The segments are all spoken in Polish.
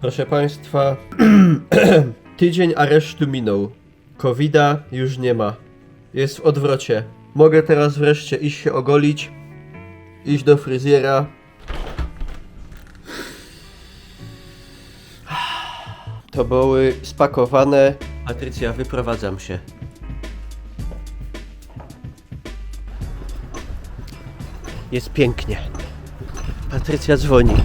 Proszę Państwa, tydzień aresztu minął. Covida już nie ma. Jest w odwrocie. Mogę teraz wreszcie iść się ogolić, iść do fryzjera. Toboły spakowane. Patrycja, wyprowadzam się. Jest pięknie. Patrycja dzwoni.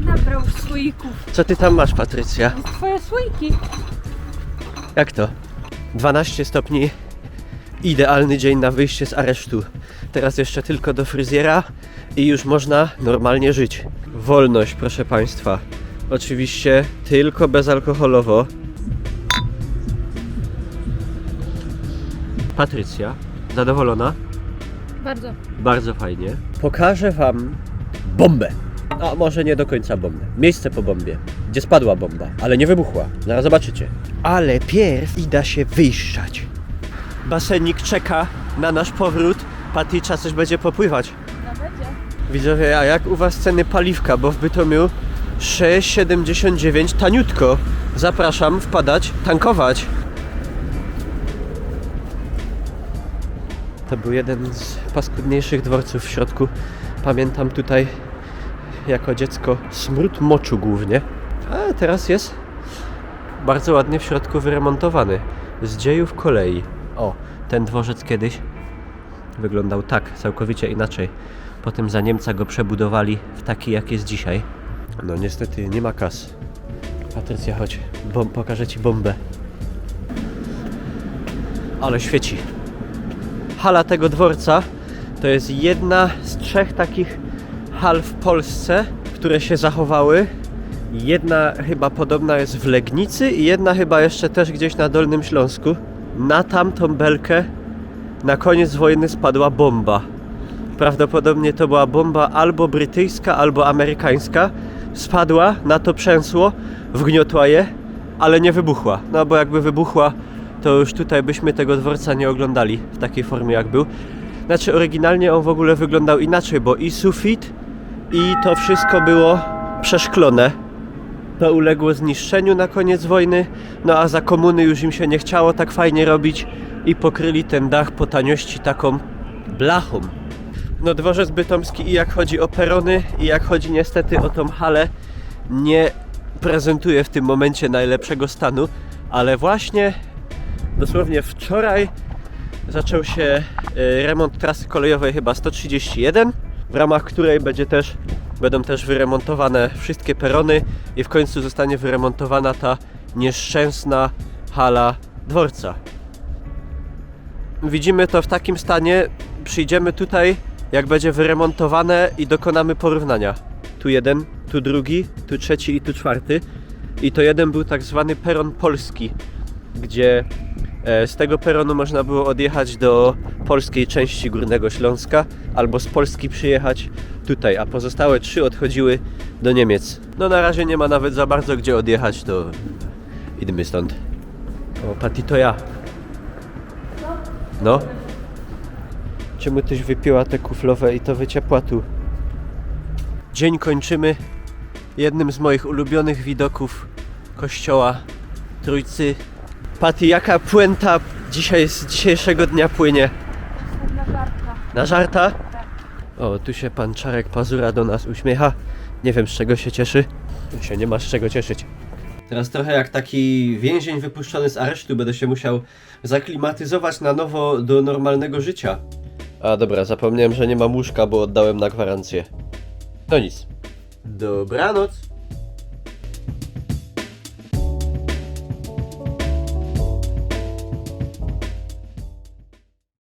Nabrał słoików. Co ty tam masz, Patrycja? Twoje słoiki. Jak to? 12 stopni. Idealny dzień na wyjście z aresztu. Teraz jeszcze tylko do fryzjera i już można normalnie żyć. Wolność, proszę Państwa. Oczywiście tylko bezalkoholowo. Patrycja, zadowolona? Bardzo. Bardzo fajnie. Pokażę Wam bombę. A może nie do końca bombę. Miejsce po bombie, gdzie spadła bomba, ale nie wybuchła. Zaraz zobaczycie. Ale pierw da się wyjszczać. Basenik czeka na nasz powrót. Patrycja coś będzie popływać. No będzie. Widzowie, a jak u Was ceny paliwka? Bo w Bytomiu 6,79 taniutko. Zapraszam wpadać, tankować. To był jeden z paskudniejszych dworców w środku. Pamiętam tutaj jako dziecko smród moczu głównie. A teraz jest bardzo ładnie w środku wyremontowany. Z dziejów kolei. O, ten dworzec kiedyś wyglądał tak, całkowicie inaczej. Potem za Niemca go przebudowali w taki, jak jest dzisiaj. No niestety nie ma kas. Patrycja, chodź, pokażę Ci bombę. Ale świeci. Hala tego dworca to jest jedna z 3 takich hal w Polsce, które się zachowały. Jedna chyba podobna jest w Legnicy i jedna chyba jeszcze też gdzieś na Dolnym Śląsku. Na tamtą belkę na koniec wojny spadła bomba. Prawdopodobnie to była bomba albo brytyjska, albo amerykańska. Spadła, na to przęsło, wgniotła je, ale nie wybuchła. No bo jakby wybuchła, to już tutaj byśmy tego dworca nie oglądali w takiej formie jak był. Znaczy oryginalnie on w ogóle wyglądał inaczej, bo i sufit, i to wszystko było przeszklone. To uległo zniszczeniu na koniec wojny, no a za komuny już im się nie chciało tak fajnie robić i pokryli ten dach po taniości taką blachą. No dworzec bytomski i jak chodzi o perony, i jak chodzi niestety o tą halę, nie prezentuje w tym momencie najlepszego stanu, ale właśnie dosłownie wczoraj zaczął się remont trasy kolejowej chyba 131, w ramach której będą też wyremontowane wszystkie perony i w końcu zostanie wyremontowana ta nieszczęsna hala dworca. Widzimy to w takim stanie, przyjdziemy tutaj, jak będzie wyremontowane i dokonamy porównania. Tu jeden, tu drugi, tu trzeci i tu czwarty. I to jeden był tak zwany peron polski, gdzie z tego peronu można było odjechać do polskiej części Górnego Śląska albo z Polski przyjechać tutaj, a pozostałe 3 odchodziły do Niemiec. No na razie nie ma nawet za bardzo gdzie odjechać, to idźmy stąd. O, Pati, to ja. No? Czemu tyś wypiła te kuflowe i to wyciepła tu? Dzień kończymy jednym z moich ulubionych widoków kościoła Trójcy. Pati, jaka puenta dzisiaj z dzisiejszego dnia płynie? Na żarta. Na żarta? O, tu się pan Czarek Pazura do nas uśmiecha. Nie wiem, z czego się cieszy. Tu się nie ma z czego cieszyć. Teraz trochę jak taki więzień wypuszczony z aresztu będę się musiał zaklimatyzować na nowo do normalnego życia. A dobra, zapomniałem, że nie mam łóżka, bo oddałem na gwarancję. No nic. Dobranoc.